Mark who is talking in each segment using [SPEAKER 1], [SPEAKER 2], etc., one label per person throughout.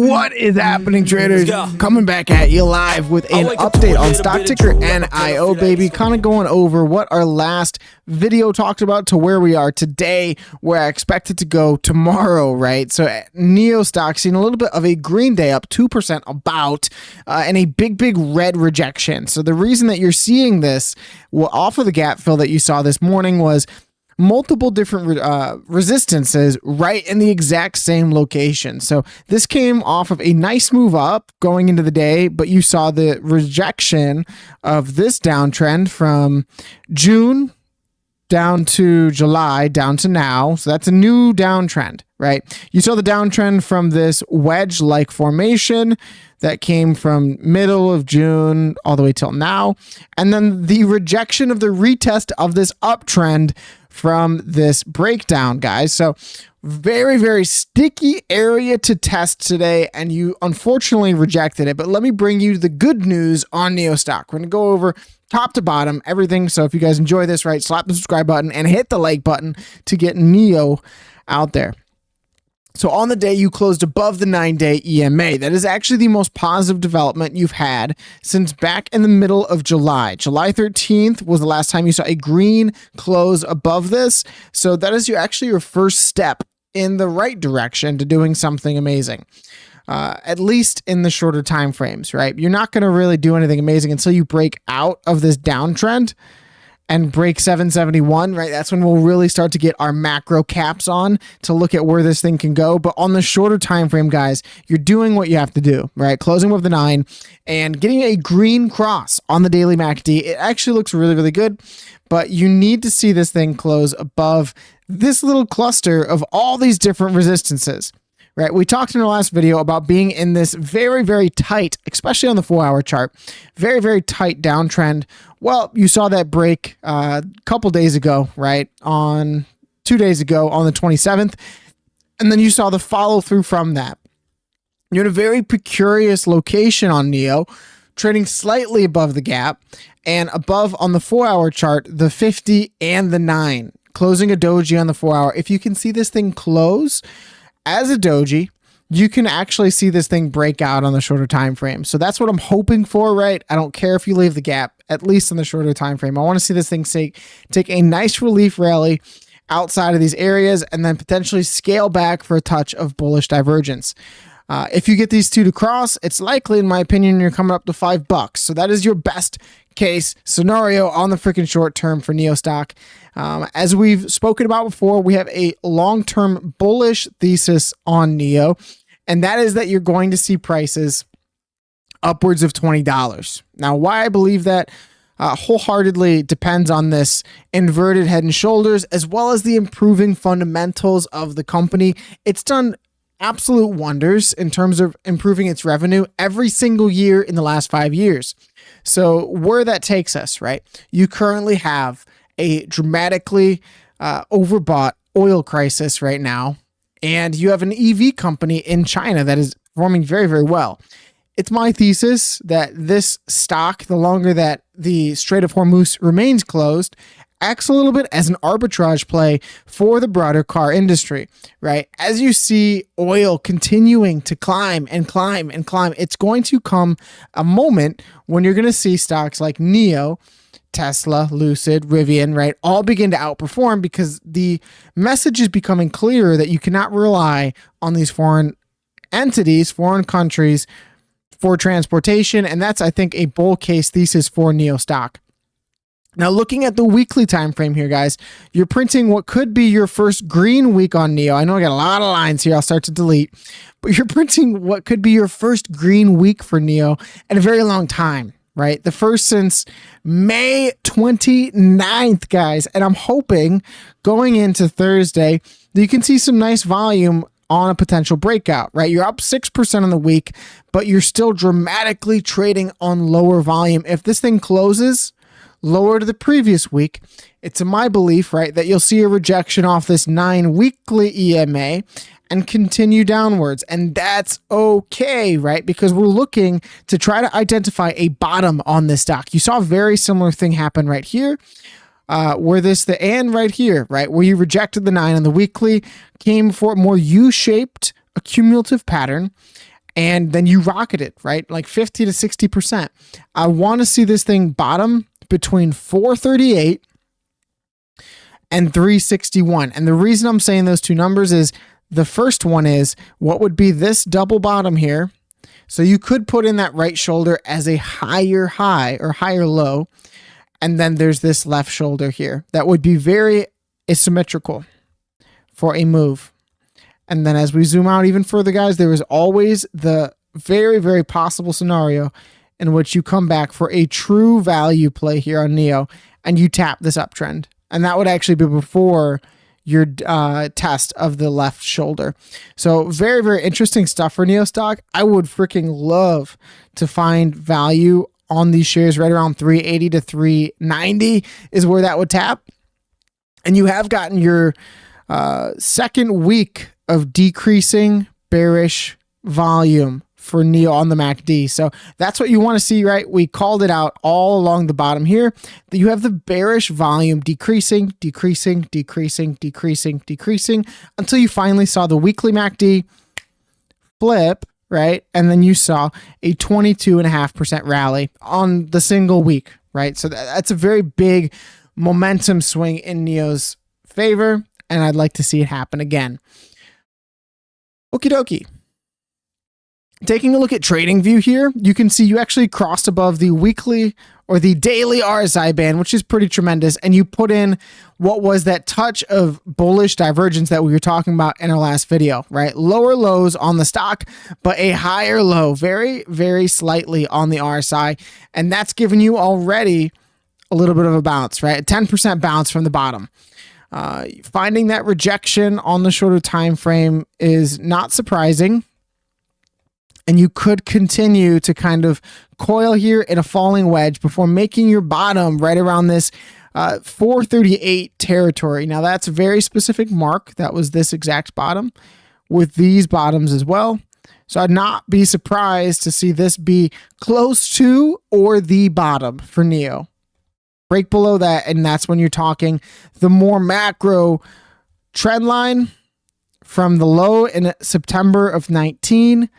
[SPEAKER 1] What is happening, traders? Coming back at you live with an update on stock ticker NIO, baby. Kind of going over what our last video talked about to where we are today, where I expect it to go tomorrow, right? So Nio Stock seen a little bit of a green day, up 2% about, and a big red rejection. So the reason that you're seeing this off of the gap fill that you saw this morning was multiple different resistances right in the exact same location. So this came off of a nice move up going into the day, but you saw the rejection of this downtrend from June down to July, down to now. So that's a new downtrend, right? You saw the downtrend from this wedge-like formation that came from middle of June all the way till now. And then the rejection of the retest of this uptrend from this breakdown, guys. So very sticky area to test today, and you unfortunately rejected it. But let me bring you the good news on Nio Stock. We're gonna go over top to bottom everything. So if you guys enjoy this, right, slap the subscribe button and hit the like button to get Nio out there. So on the day, you closed above the 9-day EMA. That is actually the most positive development you've had since back in the middle of July. July 13th was the last time you saw a green close above this. So that is actually your first step in the right direction to doing something amazing. At least in the shorter time frames, right? You're not going to really do anything amazing until you break out of this downtrend and break 771, right? That's when we'll really start to get our macro caps on to look at where this thing can go. But on the shorter time frame, guys, you're doing what you have to do, right? Closing with the 9 and getting a green cross on the daily MACD. It actually looks really good, but you need to see this thing close above this little cluster of all these different resistances. Right, we talked in our last video about being in this very tight, especially on the 4-hour chart, very tight downtrend. Well, you saw that break a couple days ago, right? On 2 days ago on the 27th, and then you saw the follow through from that. You're in a very precarious location on Nio, trading slightly above the gap and above on the 4-hour chart, the 50 and the 9, closing a doji on the 4-hour. If you can see this thing close as a doji, you can actually see this thing break out on the shorter time frame. So that's what I'm hoping for, right? I don't care if you leave the gap, at least on the shorter time frame. I want to see this thing take a nice relief rally outside of these areas and then potentially scale back for a touch of bullish divergence. If you get these two to cross, it's likely, in my opinion, you're coming up to $5. So that is your best case scenario on the freaking short term for Nio Stock. As we've spoken about before, we have a long-term bullish thesis on Nio, and that is that you're going to see prices upwards of $20. Now, why I believe that wholeheartedly depends on this inverted head and shoulders, as well as the improving fundamentals of the company. It's done absolute wonders in terms of improving its revenue every single year in the last 5 years. So where that takes us, right? You currently have a dramatically overbought oil crisis right now, and you have an EV company in China that is performing very well. It's my thesis that this stock, the longer that the Strait of Hormuz remains closed, acts a little bit as an arbitrage play for the broader car industry, right? As you see oil continuing to climb, it's going to come a moment when you're going to see stocks like Nio, Tesla, Lucid, Rivian, right, all begin to outperform because the message is becoming clearer that you cannot rely on these foreign entities, foreign countries for transportation. And that's, I think, a bull case thesis for Nio Stock. Now, looking at the weekly time frame here, guys, you're printing what could be your first green week on Nio. I know I got a lot of lines here. I'll start to delete, but you're printing what could be your first green week for Nio in a very long time, right? The first since May 29th, guys. And I'm hoping going into Thursday that you can see some nice volume on a potential breakout, right? You're up 6% on the week, but you're still dramatically trading on lower volume. If this thing closes lower to the previous week, it's in my belief, right, that you'll see a rejection off this 9 weekly EMA and continue downwards. And that's okay, right? Because we're looking to try to identify a bottom on this stock. You saw a very similar thing happen right here, where and right here, right, where you rejected the 9 on the weekly, came for a more U-shaped accumulative pattern, and then you rocketed, right, like 50 to 60%. I want to see this thing bottom between 438 and 361. And the reason I'm saying those two numbers is the first one is what would be this double bottom here. So you could put in that right shoulder as a higher high or higher low. And then there's this left shoulder here that would be very asymmetrical for a move. And then as we zoom out even further, guys, there is always the very, very possible scenario in which you come back for a true value play here on Nio and you tap this uptrend. And that would actually be before your test of the left shoulder. So very, very interesting stuff for Nio stock. I would freaking love to find value on these shares right around 380 to 390 is where that would tap. And you have gotten your second week of decreasing bearish volume for Nio on the MACD. So that's what you want to see, right? We called it out all along the bottom here that you have the bearish volume decreasing, decreasing, decreasing, decreasing, decreasing until you finally saw the weekly MACD flip, right? And then you saw a 22.5% rally on the single week, right? So that's a very big momentum swing in Nio's favor, and I'd like to see it happen again. Okie dokie. Taking a look at TradingView here, you can see you actually crossed above the weekly or the daily RSI band, which is pretty tremendous. And you put in what was that touch of bullish divergence that we were talking about in our last video, right? Lower lows on the stock, but a higher low, very, very slightly on the RSI. And that's given you already a little bit of a bounce, right? A 10% bounce from the bottom. Finding that rejection on the shorter time frame is not surprising. And you could continue to kind of coil here in a falling wedge before making your bottom right around this 438 territory. Now that's a very specific mark. That was this exact bottom with these bottoms as well. So I'd not be surprised to see this be close to or the bottom for Nio. Break below that, and that's when you're talking the more macro trend line from the low in September of 19,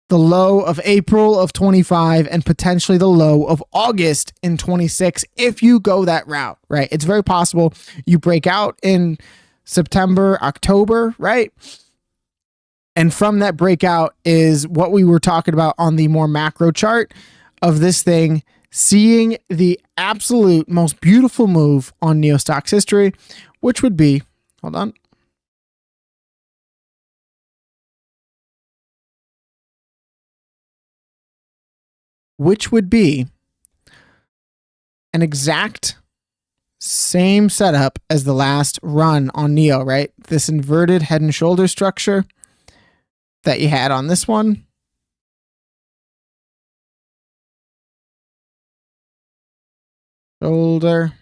[SPEAKER 1] the low of April of 25, and potentially the low of August in 26 if you go that route, right? It's very possible you break out in September, October, right? And from that breakout is what we were talking about on the more macro chart of this thing, seeing the absolute most beautiful move on Nio stock's history, which would be, hold on, which would be an exact same setup as the last run on Nio, right? This inverted head and shoulder structure that you had on this one. Shoulder,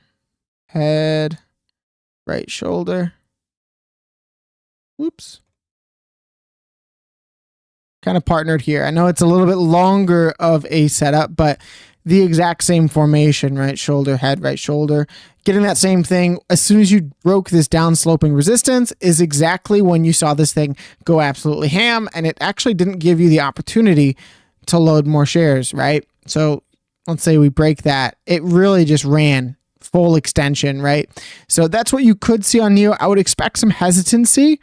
[SPEAKER 1] head, right shoulder. Whoops. Kind of partnered here. I know it's a little bit longer of a setup, but the exact same formation, right shoulder, head, right shoulder. Getting that same thing as soon as you broke this down sloping resistance is exactly when you saw this thing go absolutely ham, and it actually didn't give you the opportunity to load more shares, right? So let's say we break that. It really just ran full extension, right? So that's what you could see on Nio. I would expect some hesitancy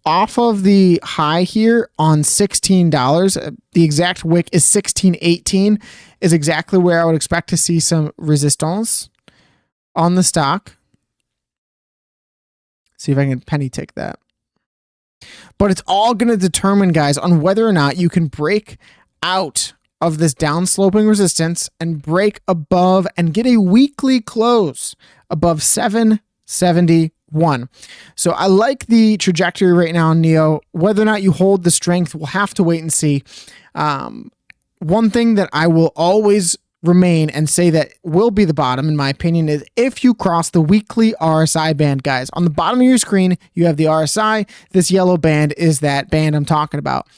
[SPEAKER 1] off of the high here on $16. The exact wick is $16.18 is exactly where I would expect to see some resistance on the stock. See if I can penny tick that. But it's all going to determine, guys, on whether or not you can break out of this downsloping resistance and break above and get a weekly close above 771. So I like the trajectory right now in Nio. Whether or not you hold the strength, we'll have to wait and see. One thing that I will always remain and say that will be the bottom, in my opinion, is if you cross the weekly RSI band, guys. On the bottom of your screen, you have the RSI. This yellow band is that band I'm talking about.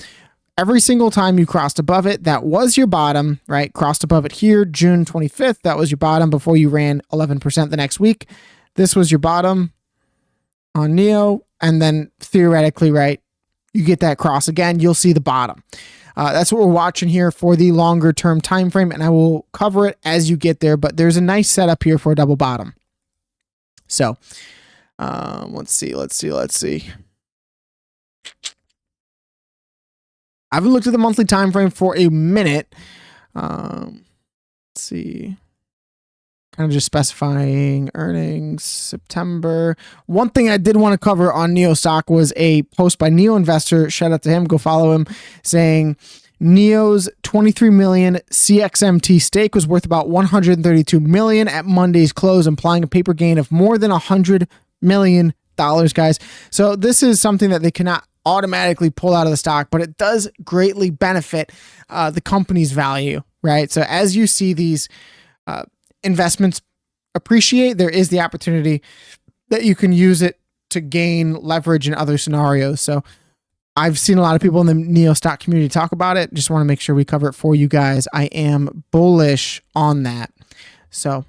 [SPEAKER 1] every single time you crossed above it, that was your bottom, right? Crossed above it here, June 25th, that was your bottom before you ran 11% the next week. This was your bottom on Nio, and then theoretically, right, you get that cross again, you'll see the bottom. That's what we're watching here for the longer term time frame, and I will cover it as you get there, but there's a nice setup here for a double bottom. So let's see. I haven't looked at the monthly time frame for a minute. Let's see. Kind of just specifying earnings, September. One thing I did want to cover on Nio Stock was a post by Nio Investor. Shout out to him. Go follow him, saying Nio's 23 million CXMT stake was worth about 132 million at Monday's close, implying a paper gain of more than $100 million, guys. So this is something that they cannot automatically pull out of the stock, but it does greatly benefit the company's value, right? So as you see these investments appreciate, there is the opportunity that you can use it to gain leverage in other scenarios. So I've seen a lot of people in the Nio Stock community talk about it. Just want to make sure we cover it for you guys. I am bullish on that. So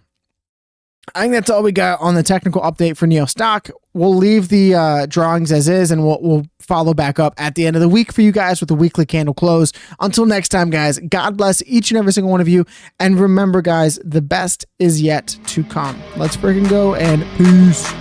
[SPEAKER 1] I think that's all we got on the technical update for Nio Stock. We'll leave the drawings as is, and we'll follow back up at the end of the week for you guys with the weekly candle close. Until next time, guys, God bless each and every single one of you. And remember, guys, the best is yet to come. Let's freaking go, and peace.